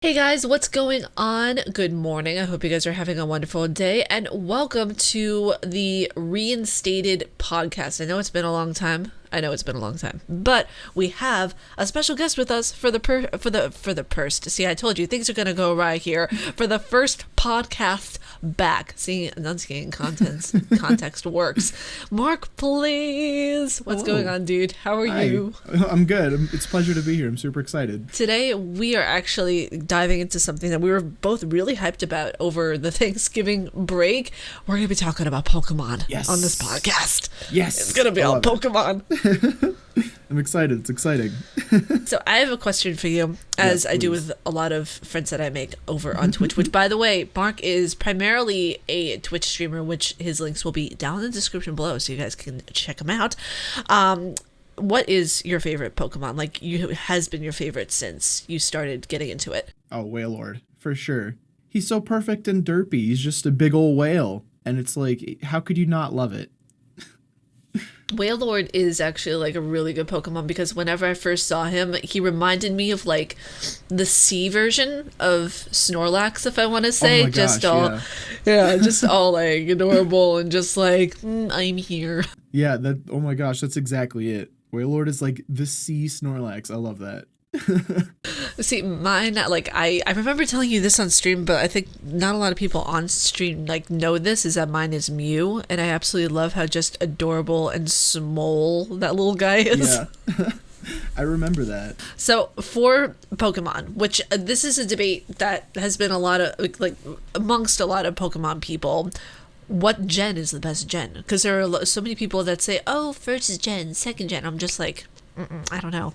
Hey guys, what's going on? Good morning. I hope you guys are having a wonderful day and welcome to the reinstated podcast. I know it's been a long time. But we have a special guest with us for the first. See, I told you things are gonna go awry here for the first podcast back. See, enunciating context works. Mark, please. What's going Hello. on, dude? How are Hi. you? I'm good. It's a pleasure to be here. I'm super excited. Today, we are actually diving into something that we were both really hyped about over the Thanksgiving break. We're going to be talking about Pokemon on this Yes. podcast. It's Yes. going to be I all love it. Pokemon. I'm excited. It's exciting. So, I have a question for you, Yes, as I do please. with a lot of friends that I make over on Twitch, which, by the way, Mark is primarily a Twitch streamer, which his links will be down in the description below, so you guys can check him out. What is your favorite Pokemon? Like, you has been your favorite since you started getting into it. Oh, Wailord. For sure. He's so perfect and derpy. He's just a big old whale. And it's like, how could you not love it? Wailord is actually like a really good Pokemon because whenever I first saw him, he reminded me of like the C version of Snorlax, if I want to say. Oh my Just gosh, all, yeah. yeah, just all like adorable and just like, I'm here. Yeah, oh my gosh, that's exactly it. Wailord is like the sea Snorlax. I love that. See, mine, like, I remember telling you this on stream, but I think not a lot of people on stream, like, know this, is that mine is Mew, and I absolutely love how just adorable and small that little guy is. Yeah. I remember that. So for Pokemon, which this is a debate that has been a lot of like amongst a lot of Pokemon people, what gen is the best gen? Because there are so many people that say, "Oh, first gen, second gen." I'm just like, I don't know.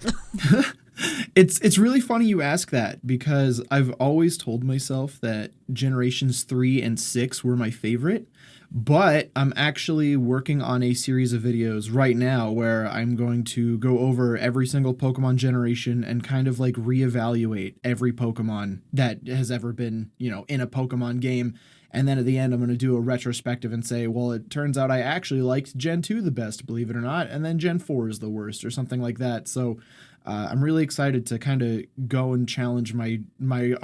It's really funny you ask that because I've always told myself that generations 3 and 6 were my favorite, but I'm actually working on a series of videos right now where I'm going to go over every single Pokemon generation and kind of like reevaluate every Pokemon that has ever been, in a Pokemon game. And then at the end, I'm going to do a retrospective and say, well, it turns out I actually liked Gen 2 the best, believe it or not, and then Gen 4 is the worst or something like that. So I'm really excited to kind of go and challenge my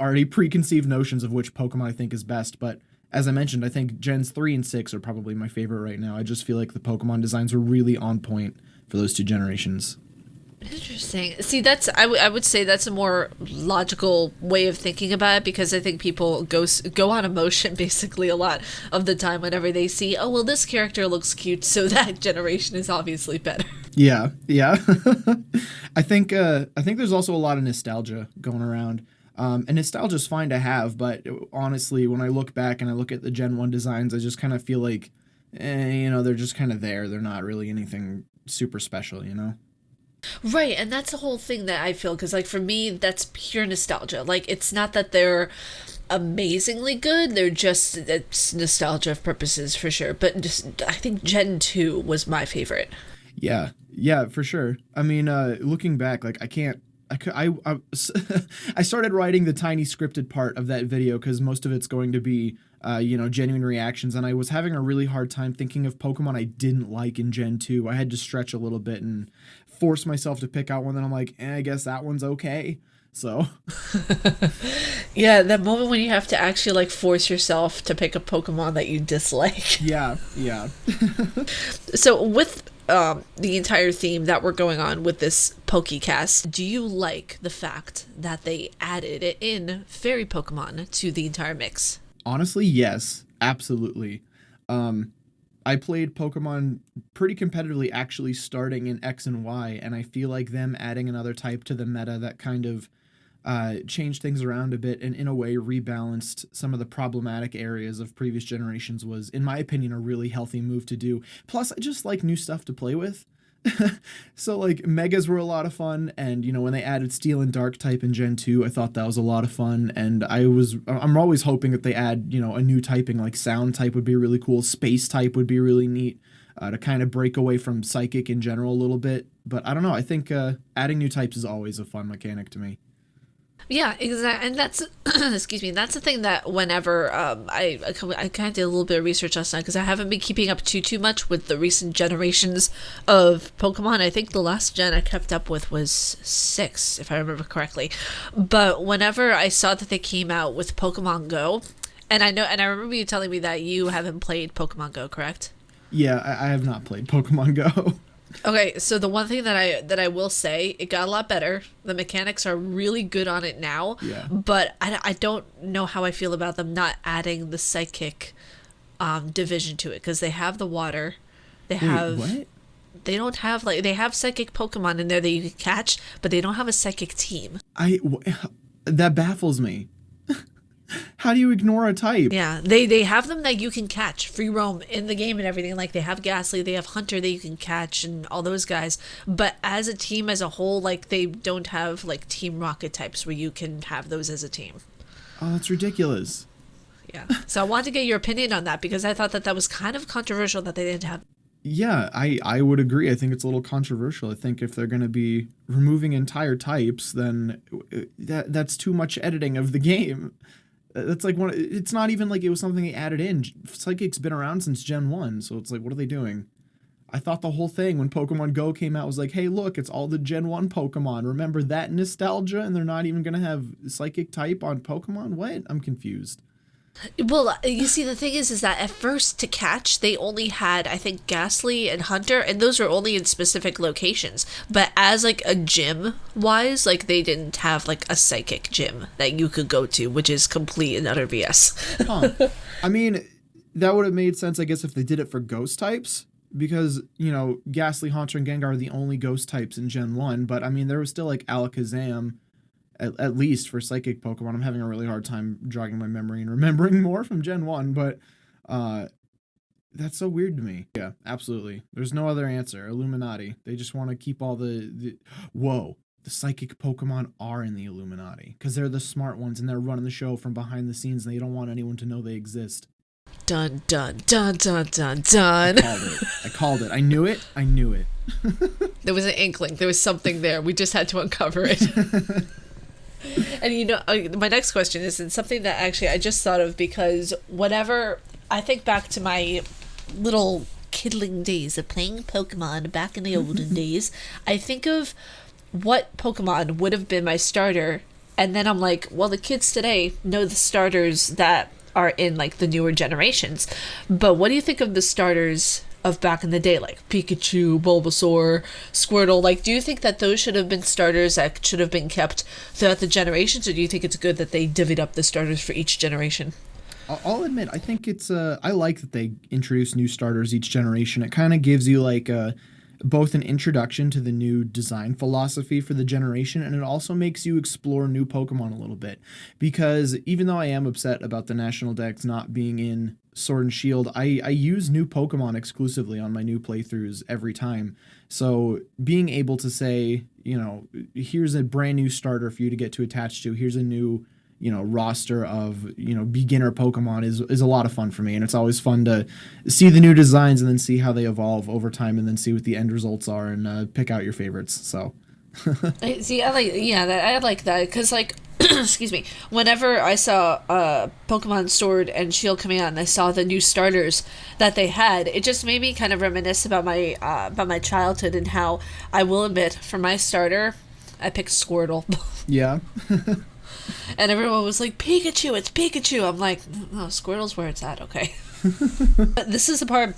already preconceived notions of which Pokemon I think is best. But as I mentioned, I think Gens 3 and 6 are probably my favorite right now. I just feel like the Pokemon designs were really on point for those two generations. Interesting. See, that's I would say that's a more logical way of thinking about it because I think people go on emotion basically a lot of the time whenever they see, oh well, this character looks cute, so that generation is obviously better. Yeah, yeah. I think there's also a lot of nostalgia going around. And nostalgia's fine to have, but honestly, when I look back and I look at the Gen 1 designs, I just kind of feel like, they're just kind of there. They're not really anything super special. Right, and that's the whole thing that I feel because like for me that's pure nostalgia. Like it's not that they're amazingly good, they're just it's nostalgia purposes for sure. But just I think Gen 2 was my favorite. Yeah, yeah, for sure. I mean, looking back, like I can't. I started writing the tiny scripted part of that video because most of it's going to be, genuine reactions, and I was having a really hard time thinking of Pokemon I didn't like in Gen 2. I had to stretch a little bit and force myself to pick out one that I'm like, I guess that one's okay. So, Yeah, that moment when you have to actually like force yourself to pick a Pokemon that you dislike. yeah, yeah. So with the entire theme that we're going on with this Pokecast, do you like the fact that they added it in fairy Pokemon to the entire mix? Honestly, yes, absolutely. I played Pokemon pretty competitively actually starting in X and Y, and I feel like them adding another type to the meta that kind of changed things around a bit and in a way rebalanced some of the problematic areas of previous generations was, in my opinion, a really healthy move to do. Plus, I just like new stuff to play with. So like megas were a lot of fun, and when they added steel and dark type in Gen 2, I thought that was a lot of fun, and I'm always hoping that they add a new typing, like sound type would be really cool, space type would be really neat, to kind of break away from psychic in general a little bit. But I don't know, I think adding new types is always a fun mechanic to me. Yeah, exactly, and that's excuse me. That's the thing that whenever I kind of did a little bit of research last night because I haven't been keeping up too much with the recent generations of Pokemon. I think the last gen I kept up with was 6, if I remember correctly. But whenever I saw that they came out with Pokemon Go, and I remember you telling me that you haven't played Pokemon Go, correct? Yeah, I have not played Pokemon Go. Okay, so the one thing that I will say, it got a lot better. The mechanics are really good on it now, Yeah. but I don't know how I feel about them not adding the psychic division to it because they have the water, they Wait, have what? they don't have like they have psychic Pokemon in there that you can catch, but they don't have a psychic team. That baffles me. How do you ignore a type? Yeah, they have them that you can catch free roam in the game and everything. Like they have Ghastly, they have Hunter that you can catch, and all those guys. But as a team as a whole, like they don't have like Team Rocket types where you can have those as a team. Oh, that's ridiculous. Yeah. So I wanted to get your opinion on that because I thought that that was kind of controversial that they didn't have. Yeah, I would agree. I think it's a little controversial. I think if they're going to be removing entire types, then that's too much editing of the game. That's like one. It's not even like it was something they added in. Psychic's been around since Gen 1, so it's like, what are they doing? I thought the whole thing when Pokemon Go came out was like, hey, look, it's all the Gen 1 Pokemon. Remember that nostalgia? And they're not even going to have Psychic type on Pokemon? What? I'm confused. Well, you see, the thing is that at first to catch, they only had, I think, Ghastly and Hunter, and those were only in specific locations. But as like a gym wise, like they didn't have like a psychic gym that you could go to, which is complete and utter BS. Huh. I mean, that would have made sense, I guess, if they did it for ghost types. Because, Ghastly, Haunter, and Gengar are the only ghost types in Gen 1. But, I mean, there was still, like, Alakazam, at least for Psychic Pokemon. I'm having a really hard time jogging my memory and remembering more from Gen 1. But that's so weird to me. Yeah, absolutely. There's no other answer. Illuminati. They just want to keep all the... Whoa. The Psychic Pokemon are in the Illuminati. Because they're the smart ones, and they're running the show from behind the scenes, and they don't want anyone to know they exist. Dun dun dun dun dun dun. I called it. I knew it. There was an inkling. There was something there. We just had to uncover it. And my next question is something that actually I just thought of because whenever I think back to my little kiddling days of playing Pokemon back in the olden days, I think of what Pokemon would have been my starter, and then I'm like, well, the kids today know the starters that are in like the newer generations. But what do you think of the starters of back in the day, like Pikachu, Bulbasaur, Squirtle? Like, do you think that those should have been starters that should have been kept throughout the generations, or do you think it's good that they divvied up the starters for each generation? I'll admit, I think it's I like that they introduce new starters each generation. It kind of gives you like both an introduction to the new design philosophy for the generation, and it also makes you explore new Pokemon a little bit. Because even though I am upset about the National Dex not being in Sword and Shield, I use new Pokemon exclusively on my new playthroughs every time. So being able to say, here's a brand new starter for you to get to attach to, here's a new roster of, beginner Pokemon is a lot of fun for me. And it's always fun to see the new designs and then see how they evolve over time and then see what the end results are and pick out your favorites. So. I like that because like, excuse me, whenever I saw Pokemon Sword and Shield coming out and I saw the new starters that they had, it just made me kind of reminisce about my childhood and how I will admit for my starter, I picked Squirtle. Yeah. And everyone was like, Pikachu, it's Pikachu. I'm like, no, Squirtle's where it's at, okay. This is the part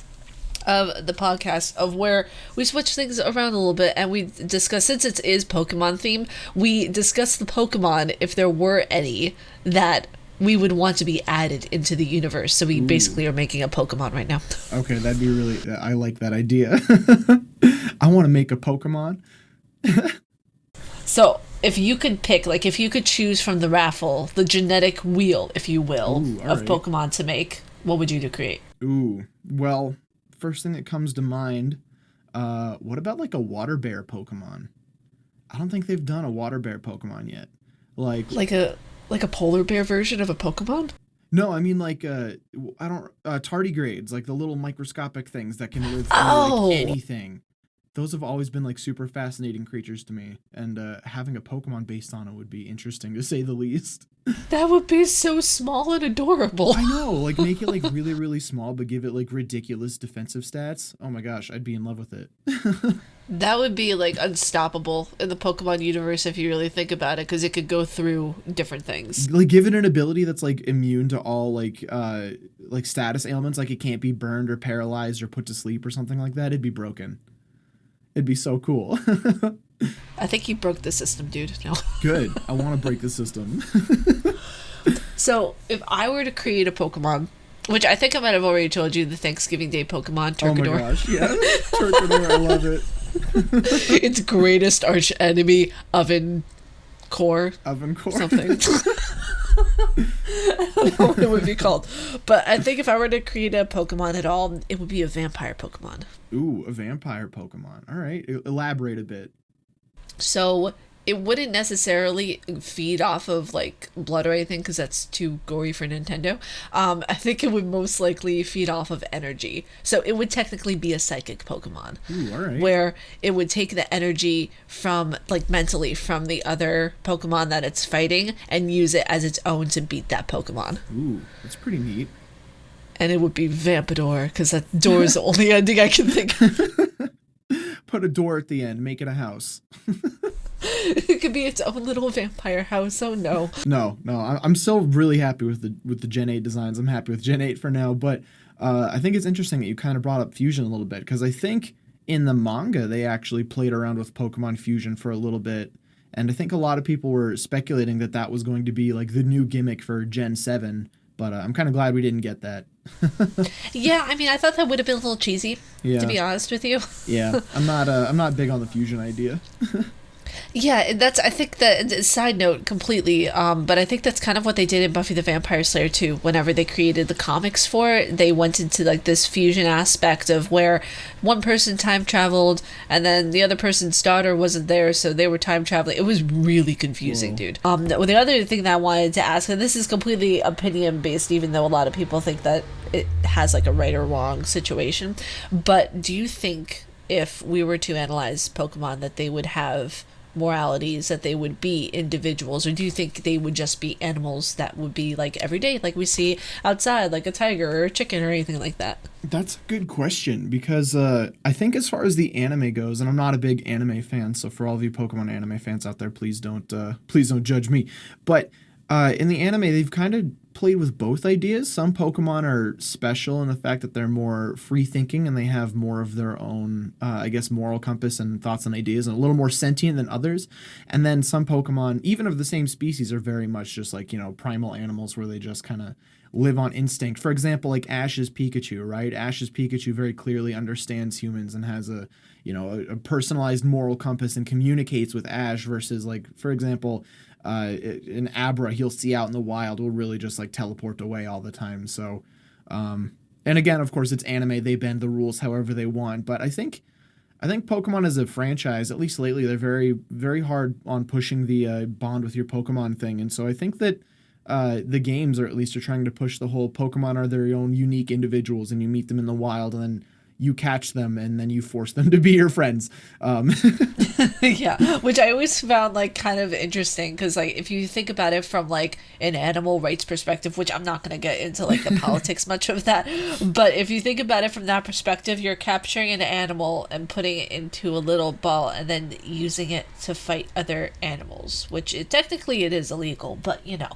of the podcast of where we switch things around a little bit and we discuss, since it is Pokemon theme, we discuss the Pokemon, if there were any, that we would want to be added into the universe. So we basically are making a Pokemon right now. Okay, that'd be really, I like that idea. I want to make a Pokemon. So if you could pick, like if you could choose from the raffle, the genetic wheel, if you will, of right. Pokemon to make, what would you create? Well, first thing that comes to mind, what about like a water bear Pokemon? I don't think they've done a water bear Pokemon yet. Like a polar bear version of a Pokemon? No, I mean like tardigrades, like the little microscopic things that can live through like anything. those have always been like super fascinating creatures to me, and having a Pokemon based on it would be interesting to say the least. That would be so small and adorable. I know, like make it like really, really small, but give it like ridiculous defensive stats. Oh my gosh, I'd be in love with it. That would be like unstoppable in the Pokemon universe if you really think about it, because it could go through different things. Like give it an ability that's like immune to all like status ailments, like it can't be burned or paralyzed or put to sleep or something like that. It'd be broken. It'd be so cool. I think you broke the system, dude. No. Good. I want to break the system. So, if I were to create a Pokemon, which I think I might have already told you, the Thanksgiving Day Pokemon, Turkador. Oh my gosh, yeah. Turkador, I love it. Its greatest arch enemy, Oven Core. Oven Core. Something. I don't know what it would be called. But I think if I were to create a Pokemon at all, it would be a vampire Pokemon. Ooh, a vampire Pokemon. All right. Elaborate a bit. So it wouldn't necessarily feed off of like blood or anything, because that's too gory for Nintendo. I think it would most likely feed off of energy. So it would technically be a psychic Pokemon. Ooh, all right. Where it would take the energy from, like, mentally from the other Pokemon that it's fighting and use it as its own to beat that Pokemon. Ooh, that's pretty neat. And it would be Vampador, because that door is the only ending I can think of. Put a door at the end, make it a house. It could be its own little vampire house. Oh no. No, I'm still really happy with the Gen 8 designs. I'm happy with Gen 8 for now, but I think it's interesting that you kind of brought up Fusion a little bit, because I think in the manga they actually played around with Pokemon Fusion for a little bit, and I think a lot of people were speculating that that was going to be like the new gimmick for Gen 7, but I'm kind of glad we didn't get that. Yeah, I mean, I thought that would have been a little cheesy, to be honest with you. Yeah, I'm not big on the Fusion idea. Yeah, that's, I think that, side note completely, but I think that's kind of what they did in Buffy the Vampire Slayer too. Whenever they created the comics for it, they went into like this fusion aspect of where one person time traveled and then the other person's daughter wasn't there, so they were time traveling. It was really confusing. Whoa. Dude. The other thing that I wanted to ask, and this is completely opinion based, even though a lot of people think that it has like a right or wrong situation, but do you think if we were to analyze Pokemon that they would have moralities, that they would be individuals, or do you think they would just be animals that would be like everyday, like we see outside, like a tiger or a chicken or anything like that? That's a good question, because I think as far as the anime goes, and I'm not a big anime fan, so for all of you Pokemon anime fans out there, please don't judge me, but in the anime they've kind of played with both ideas. Some Pokemon are special in the fact that they're more free thinking and they have more of their own, I guess, moral compass and thoughts and ideas, and a little more sentient than others. And then some Pokemon, even of the same species, are very much just like, primal animals where they just kind of live on instinct. For example, like Ash's Pikachu, right? Ash's Pikachu very clearly understands humans and has a personalized moral compass and communicates with Ash, versus like, for example, an Abra he'll see out in the wild will really just like teleport away all the time. So, and again, of course, it's anime. They bend the rules however they want. But I think Pokemon as a franchise, at least lately, they're very, very hard on pushing the bond with your Pokemon thing. And so I think that the games are trying to push the whole Pokemon are their own unique individuals, and you meet them in the wild and then you catch them and then you force them to be your friends. Yeah, which I always found like kind of interesting, because like if you think about it from like an animal rights perspective, which I'm not going to get into like the politics much of that, but if you think about it from that perspective, you're capturing an animal and putting it into a little ball and then using it to fight other animals, which technically it is illegal, but yeah.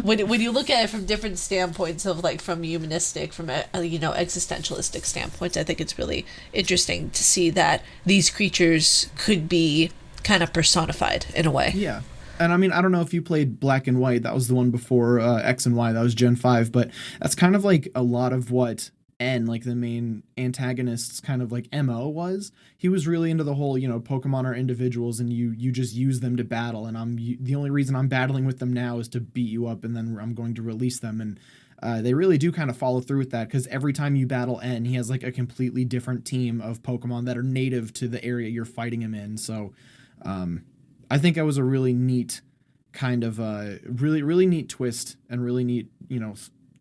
when you look at it from different standpoints of like from humanistic, from existentialistic standpoints, I think it's really interesting to see that these creatures could be kind of personified in a way. Yeah. And I mean, I don't know if you played Black and White. That was the one before X and Y. That was Gen 5. But that's kind of like a lot of what N, like the main antagonist's kind of like MO was. He was really into the whole, Pokemon are individuals and you just use them to battle. And the only reason I'm battling with them now is to beat you up, and then I'm going to release them. And they really do kind of follow through with that, because every time you battle N, he has like a completely different team of Pokemon that are native to the area you're fighting him in. So I think it was a really neat kind of really, really neat twist and really neat,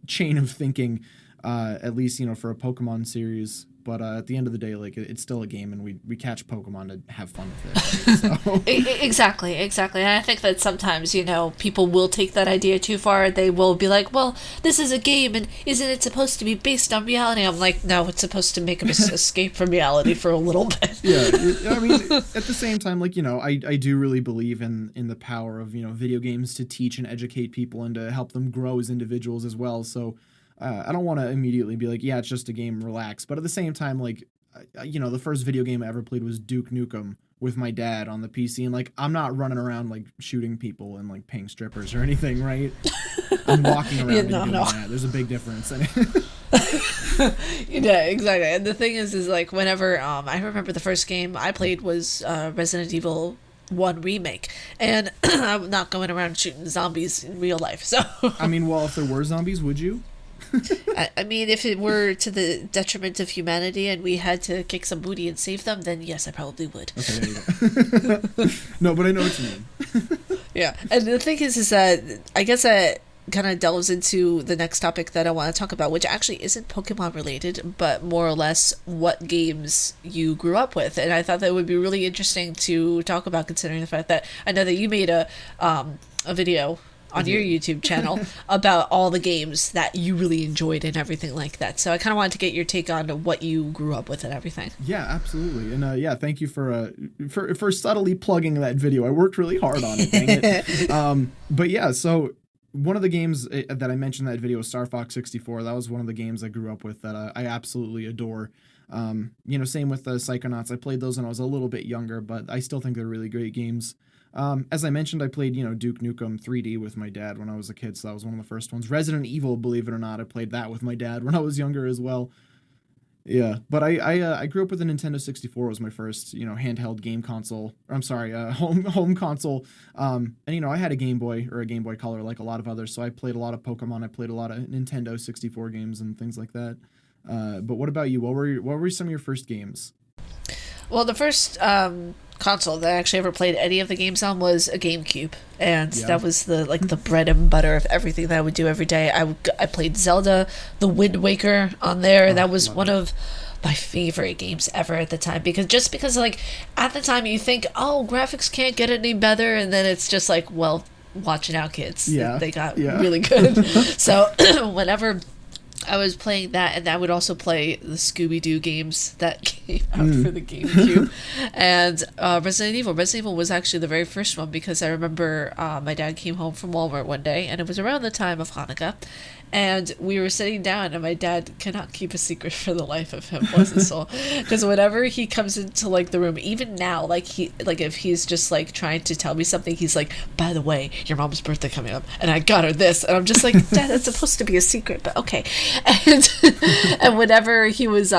chain of thinking, at least, for a Pokemon series. but at the end of the day, like it's still a game, and we catch Pokemon to have fun with it. Right? So. Exactly. And I think that sometimes, people will take that idea too far. They will be like, well, this is a game, and isn't it supposed to be based on reality? I'm like, no, it's supposed to make them escape from reality for a little bit. Yeah, I mean, at the same time, like, I do really believe in the power of, video games to teach and educate people and to help them grow as individuals as well. So I don't want to immediately be like, yeah, it's just a game, relax. But at the same time, like, the first video game I ever played was Duke Nukem with my dad on the PC. And, like, I'm not running around, like, shooting people and, like, paying strippers or anything, right? I'm walking around and doing that. There's a big difference. Yeah, exactly. And the thing is like, whenever, I remember the first game I played was Resident Evil 1 remake, and I'm not going around shooting zombies in real life, so I mean, well, if there were zombies, would you? I mean, if it were to the detriment of humanity and we had to kick some booty and save them, then yes, I probably would. Okay, there you go. No, but I know what you mean. Yeah, and the thing is that I guess that kind of delves into the next topic that I want to talk about, which actually isn't Pokemon related, but more or less what games you grew up with. And I thought that would be really interesting to talk about, considering the fact that I know that you made a video on your YouTube channel about all the games that you really enjoyed and everything like that. So I kind of wanted to get your take on what you grew up with and everything. Yeah, absolutely. And yeah, thank you for subtly plugging that video. I worked really hard on it, dang it. But yeah, so one of the games that I mentioned in that video was Star Fox 64. That was one of the games I grew up with that I absolutely adore. Same with the Psychonauts. I played those when I was a little bit younger, but I still think they're really great games. As I mentioned, I played, Duke Nukem 3D with my dad when I was a kid, so that was one of the first ones. Resident Evil, believe it or not, I played that with my dad when I was younger as well. Yeah, but I grew up with a Nintendo 64. Was my first, handheld game console. Or, I'm sorry, home console. And I had a Game Boy or a Game Boy Color like a lot of others, so I played a lot of Pokemon. I played a lot of Nintendo 64 games and things like that. But what about you? What were some of your first games? Well, the first console that I actually ever played any of the games on was a GameCube, and that was the bread and butter of everything that I would do every day. I played Zelda, the Wind Waker on there, and that was one of my favorite games ever at the time, because like at the time you think, oh, graphics can't get any better, and then it's just like, well, watch it out, kids. Yeah, they got really good. So whenever I was playing that, and I would also play the Scooby-Doo games that came out for the GameCube. And Resident Evil. Resident Evil was actually the very first one, because I remember my dad came home from Walmart one day, and it was around the time of Hanukkah, and we were sitting down, and my dad cannot keep a secret for the life of him, bless his soul. Because whenever he comes into the room, even now, if he's just trying to tell me something, he's like, by the way, your mom's birthday coming up, and I got her this, and I'm just like, Dad, that's supposed to be a secret, but okay. And whenever he was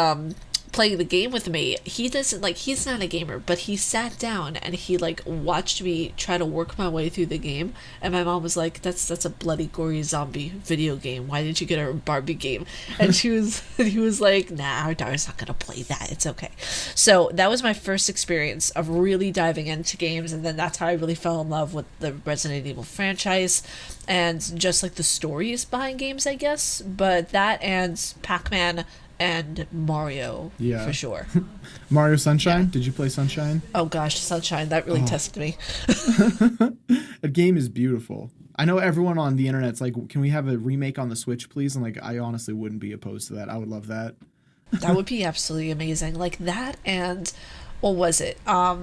playing the game with me, he doesn't he's not a gamer, but he sat down and he watched me try to work my way through the game, and my mom was like, that's a bloody gory zombie video game, why didn't you get her a Barbie game? And he was like, nah, our daughter's not gonna play that, it's okay. So that was my first experience of really diving into games, and then that's how I really fell in love with the Resident Evil franchise and just the stories behind games, I guess. But that and Pac-Man and Mario, for sure. Mario Sunshine? Yeah. Did you play Sunshine? Oh gosh, Sunshine, that really tested me. That game is beautiful. I know everyone on the internet's like, can we have a remake on the Switch, please? And I honestly wouldn't be opposed to that. I would love that. That would be absolutely amazing. That, and what was it? I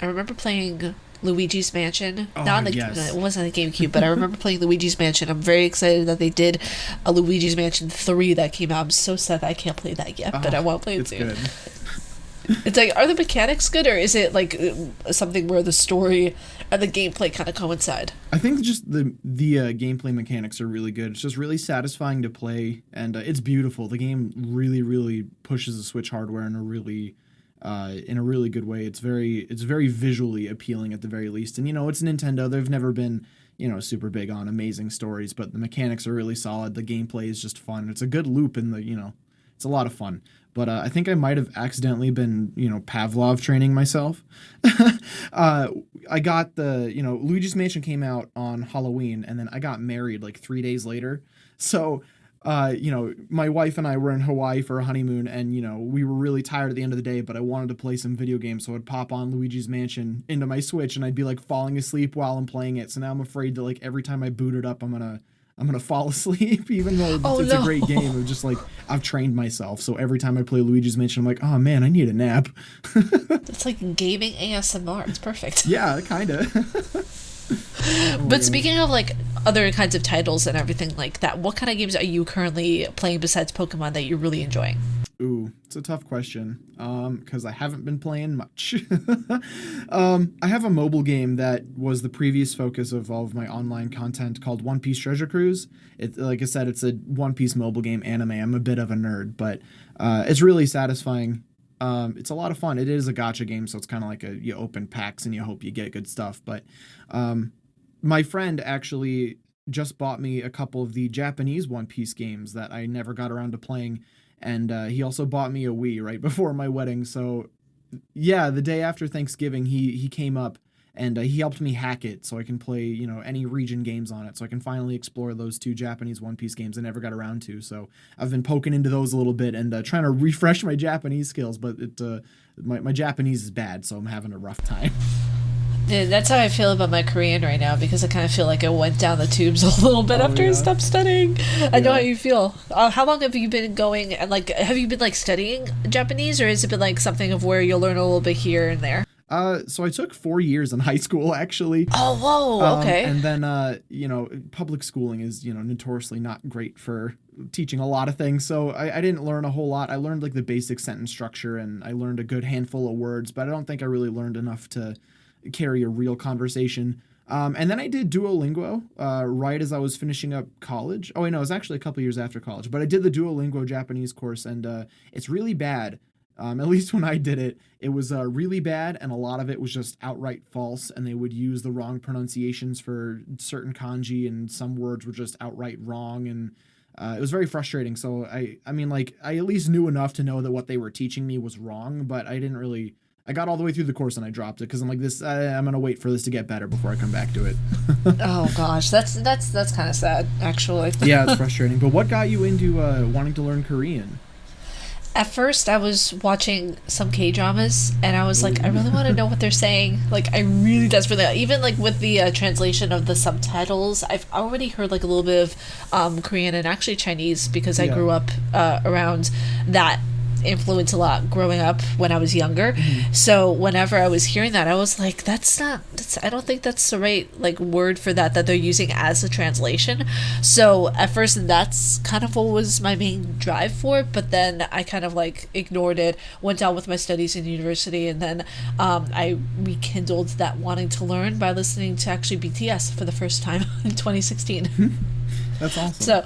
remember playing Luigi's Mansion. It wasn't a GameCube, but I remember playing Luigi's Mansion. I'm very excited that they did a Luigi's Mansion 3 that came out. I'm so sad that I can't play that yet, but I want to play it soon. Good. It's are the mechanics good, or is it something where the story and the gameplay kind of coincide? I think just the gameplay mechanics are really good. It's just really satisfying to play, and it's beautiful. The game really, really pushes the Switch hardware in a really good way. It's very visually appealing at the very least. And it's Nintendo. They've never been super big on amazing stories, but the mechanics are really solid. The gameplay is just fun. It's a good loop, and it's a lot of fun. But I think I might have accidentally been Pavlov training myself. I got Luigi's Mansion came out on Halloween, and then I got married 3 days later. So my wife and I were in Hawaii for a honeymoon, and we were really tired at the end of the day, but I wanted to play some video games, so I'd pop on Luigi's Mansion into my Switch, and I'd be like falling asleep while I'm playing it. So now I'm afraid that like every time I boot it up, I'm gonna fall asleep, even though it's a great game. Of just like I've trained myself, so every time I play Luigi's Mansion, I'm like, oh man, I need a nap. It's like gaming ASMR. It's perfect. Yeah, kinda. But speaking of like other kinds of titles and everything like that, what kind of games are you currently playing besides Pokemon that you're really enjoying? Ooh, it's a tough question, because I haven't been playing much. I have a mobile game that was the previous focus of all of my online content called One Piece Treasure Cruise. Like I said, it's a One Piece mobile game anime. I'm a bit of a nerd, but it's really satisfying. It's a lot of fun. It is a gacha game, so it's kind of like you open packs and you hope you get good stuff. But my friend actually just bought me a couple of the Japanese One Piece games that I never got around to playing. And he also bought me a Wii right before my wedding. So yeah, the day after Thanksgiving, he came up and he helped me hack it so I can play, any region games on it. So I can finally explore those two Japanese One Piece games I never got around to. So I've been poking into those a little bit and trying to refresh my Japanese skills, but my Japanese is bad, so I'm having a rough time. Yeah, that's how I feel about my Korean right now, because I kind of feel like I went down the tubes a little bit after I stopped studying. I know how you feel. How long have you been going, and like, have you been like studying Japanese, or has it been like something of where you'll learn a little bit here and there? So I took 4 years in high school, actually. Oh, whoa, okay. And then, public schooling is, notoriously not great for teaching a lot of things. So I didn't learn a whole lot. I learned like the basic sentence structure, and I learned a good handful of words, but I don't think I really learned enough to carry a real conversation. And then I did Duolingo right as I was finishing up college. Oh, wait, no, it was actually a couple years after college. But I did the Duolingo Japanese course, and it's really bad. At least when I did it, it was really bad, and a lot of it was just outright false, and they would use the wrong pronunciations for certain kanji, and some words were just outright wrong, and it was very frustrating. So I at least knew enough to know that what they were teaching me was wrong, but I got all the way through the course and I dropped it because I'm like, I'm going to wait for this to get better before I come back to it. Oh gosh, that's kind of sad, actually. Yeah, it's frustrating. But what got you into wanting to learn Korean? At first, I was watching some K-dramas, and I was like, I really want to know what they're saying. Like, I really desperately, even like with the translation of the subtitles, I've already heard like a little bit of Korean and actually Chinese, because I grew up around that influence a lot growing up when I was younger. Mm-hmm. So whenever I was hearing that, I was like, I don't think that's the right like word for that they're using as a translation. So at first, that's kind of what was my main drive for it, but then I kind of like ignored it, went on with my studies in university, and then I rekindled that wanting to learn by listening to actually BTS for the first time in 2016. That's awesome.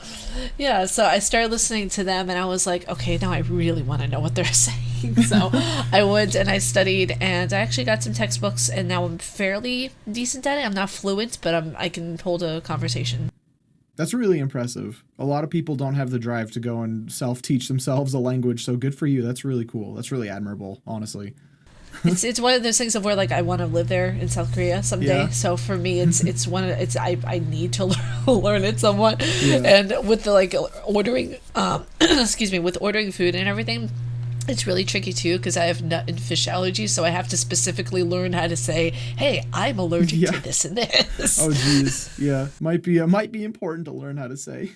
So I started listening to them, and I was like, okay, now I really want to know what they're saying. So I went and I studied, and I actually got some textbooks, and now I'm fairly decent at it. I'm not fluent, but I can hold a conversation. That's really impressive. A lot of people don't have the drive to go and self-teach themselves a language, so good for you. That's really cool. That's really admirable, honestly. It's one of those things of where like I want to live there in South Korea someday. Yeah. So for me, I need to learn it somewhat. Yeah. And with the like ordering, with ordering food and everything, it's really tricky too, because I have nut and fish allergies, so I have to specifically learn how to say, "Hey, I'm allergic to this and this." Oh, geez, yeah, might be important to learn how to say.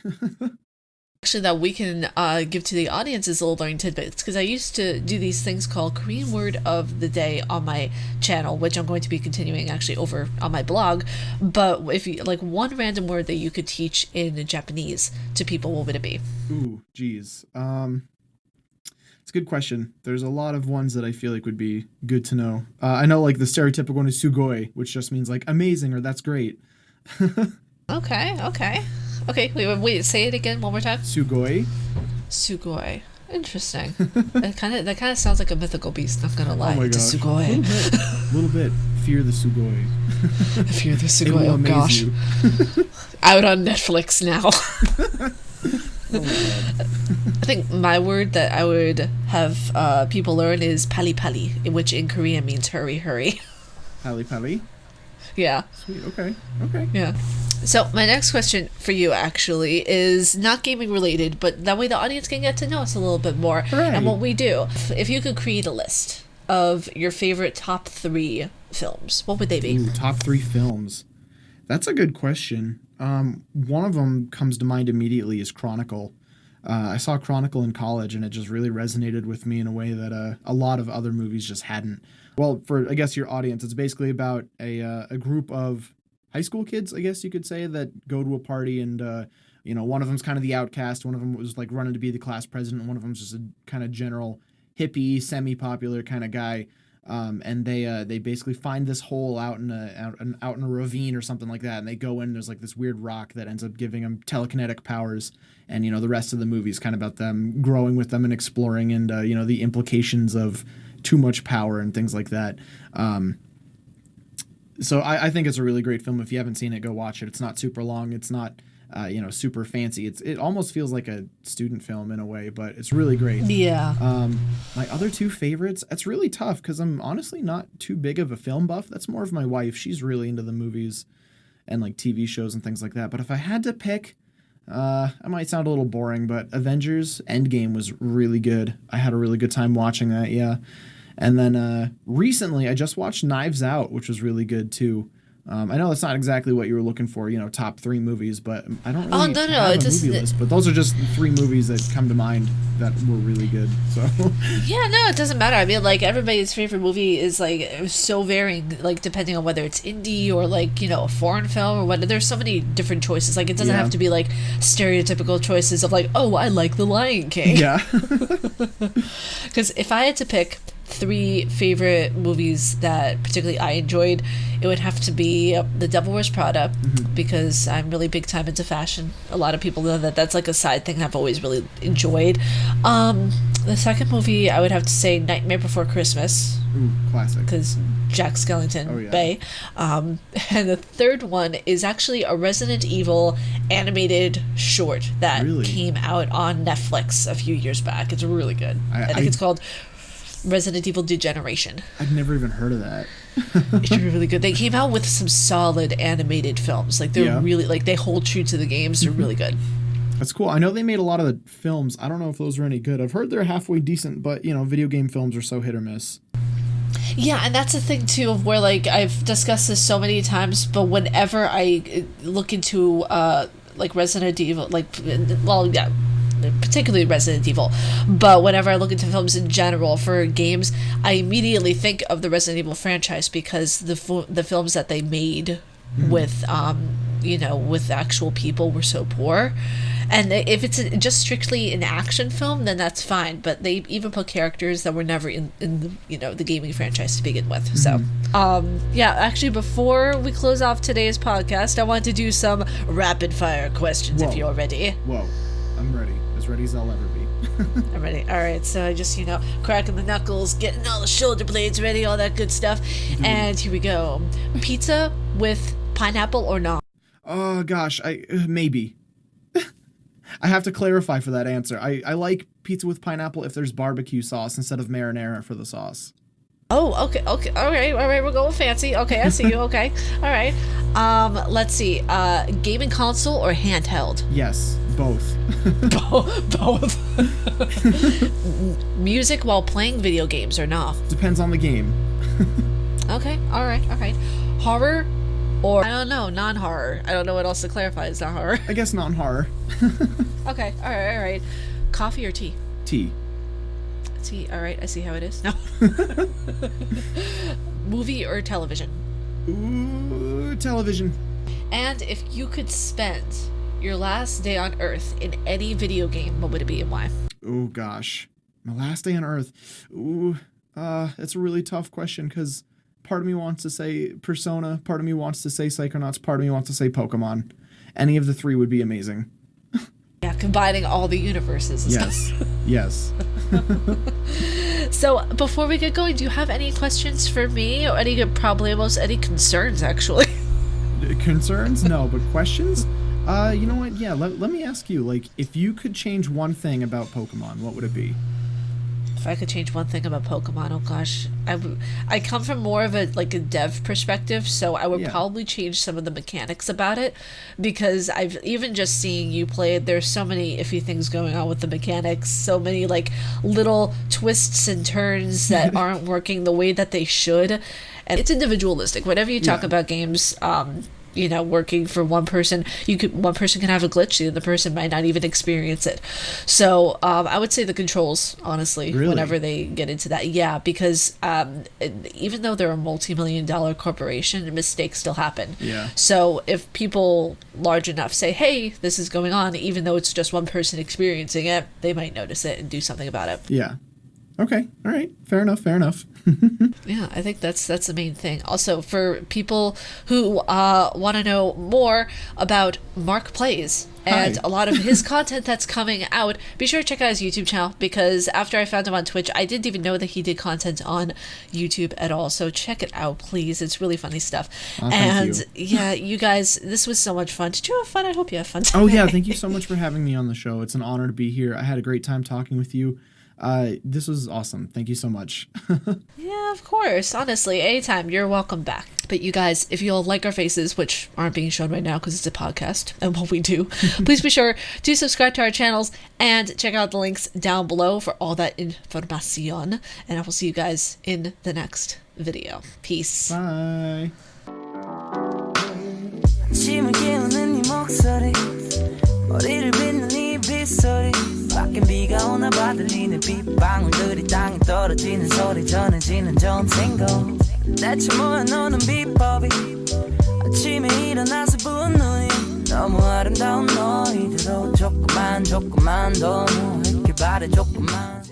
Actually, that we can give to the audience is little learning tidbits, because I used to do these things called Korean Word of the Day on my channel, which I'm going to be continuing actually over on my blog. But if you like one random word that you could teach in Japanese to people, what would it be? Ooh, geez. It's a good question. There's a lot of ones that I feel like would be good to know. I know like the stereotypical one is sugoi, which just means like amazing or that's great. Okay, wait, say it again one more time. Sugoi. Interesting. that kind of sounds like a mythical beast, not gonna lie. Oh my gosh. Sugoi. A little bit. Fear the Sugoi. Fear the Sugoi, oh gosh. Out on Netflix now. Oh my God. I think my word that I would have people learn is pali pali, which in Korean means hurry, hurry. Pali pali? Yeah. Sweet, okay. Yeah. So my next question for you actually is not gaming related, but that way the audience can get to know us a little bit more and what we do. If you could create a list of your favorite top 3 films, what would they be? Ooh, top 3 films. That's a good question. One of them comes to mind immediately is Chronicle. I saw Chronicle in college, and it just really resonated with me in a way that a lot of other movies just hadn't. Well, for, I guess, your audience, it's basically about a group of high school kids, I guess you could say, that go to a party, and one of them's kind of the outcast, one of them was like running to be the class president, and one of them's just a kind of general hippie, semi-popular kind of guy. And they basically find this hole out in a ravine or something like that, and they go in. There's like this weird rock that ends up giving them telekinetic powers, and the rest of the movie is kind of about them growing with them and exploring, and the implications of too much power and things like that. So I think it's a really great film. If you haven't seen it, go watch it. It's not super long. It's not super fancy. It almost feels like a student film in a way, but it's really great. Yeah. My other 2 favorites, it's really tough because I'm honestly not too big of a film buff. That's more of my wife. She's really into the movies and like TV shows and things like that. But if I had to pick, I might sound a little boring, but Avengers Endgame was really good. I had a really good time watching that, yeah. And then recently I just watched Knives Out, which was really good too. I know that's not exactly what you were looking for, top 3 movies, but I don't really have a movie list. But those are just 3 movies that come to mind that were really good. So yeah, no, it doesn't matter. I mean, like everybody's favorite movie is like so varying, like depending on whether it's indie or like a foreign film or whether there's so many different choices. Like it doesn't have to be like stereotypical choices of like, oh, I like The Lion King. Yeah. Because if I had to pick 3 favorite movies that particularly I enjoyed, it would have to be The Devil Wears Prada, because I'm really big time into fashion. A lot of people know that that's like a side thing I've always really enjoyed. The second movie I would have to say Nightmare Before Christmas. Ooh, classic. Because Jack Skellington, Bay. And the third one is actually a Resident Evil animated short that came out on Netflix a few years back. It's really good. I think it's called Resident Evil Degeneration. I'd never even heard of that. It's really good. They came out with some solid animated films. Like they're really like they hold true to the games. They're really good. That's cool. I know they made a lot of the films. I don't know if those are any good. I've heard they're halfway decent, but video game films are so hit or miss. Yeah, and that's the thing too of where like I've discussed this so many times, but whenever I look into like Resident Evil, particularly Resident Evil, but whenever I look into films in general for games, I immediately think of the Resident Evil franchise because the films that they made with with actual people were so poor. And if it's just strictly an action film, then that's fine. But they even put characters that were never in the gaming franchise to begin with. So, actually, before we close off today's podcast, I want to do some rapid fire questions. If you're ready. Whoa, I'm ready. As ready as I'll ever be. I'm ready. All right. So I just cracking the knuckles, getting all the shoulder blades ready, all that good stuff. And here we go. Pizza with pineapple or not? Oh gosh, maybe. I have to clarify for that answer. I like pizza with pineapple if there's barbecue sauce instead of marinara for the sauce. Oh, okay, all right, we're going fancy. Okay, I see you. Okay, all right. Let's see. Gaming console or handheld? Yes, both. Both. Music while playing video games or not? Depends on the game. Okay, all right. Horror or, I don't know, non-horror. I don't know what else to clarify is not horror. I guess non-horror. Okay, all right. Coffee or tea? Tea. Tea, all right, I see how it is. No. Movie or television? Ooh, television. And if you could spend your last day on Earth in any video game, what would it be and why? Oh, gosh. My last day on Earth. Ooh, it's a really tough question because part of me wants to say Persona, part of me wants to say Psychonauts, part of me wants to say Pokemon. Any of the 3 would be amazing. Yeah, combining all the universes. Yes. So, before we get going, do you have any questions for me? Or any concerns, actually? Concerns? No, but questions? You know what? Yeah, let me ask you, like, if you could change one thing about Pokemon, what would it be? if I could change one thing about Pokemon, oh gosh, I come from more of a like a dev perspective, so I would probably change some of the mechanics about it, because I've even just seeing you play it, there's so many iffy things going on with the mechanics, so many like little twists and turns that aren't working the way that they should, and it's individualistic. Whenever you talk about games, you know, working for one person, one person can have a glitch, the other person might not even experience it. So I would say the controls, honestly, whenever they get into that, because even though they're a multi-million-dollar corporation, mistakes still happen. So if people large enough say, hey, this is going on, even though it's just one person experiencing it, they might notice it and do something about it. Okay, all right, fair enough. Yeah, I think that's the main thing. Also, for people who want to know more about Marque Plays and a lot of his content that's coming out, be sure to check out his YouTube channel, because after I found him on Twitch, I didn't even know that he did content on YouTube at all. So check it out, please. It's really funny stuff. Thank you. Yeah, you guys, this was so much fun. Did you have fun? I hope you have fun today. Oh yeah, thank you so much for having me on the show. It's an honor to be here. I had a great time talking with you. This was awesome. Thank you so much. Yeah, of course. Honestly, anytime. You're welcome back. But you guys, if you'll like our faces, which aren't being shown right now because it's a podcast and what we do, please be sure to subscribe to our channels and check out the links down below for all that information. And I will see you guys in the next video. Peace. Bye. 머리를 빗는 이 빗소리 밖엔 비가 오나 봐 들리는 빗방울들이 땅에 떨어지는 소리 전해지는 전생고 대체 뭐야 너는 비법이 아침에 일어나서 부은 눈이 너무 아름다운 너희들로 조금만 더 누워있길 바래 조금만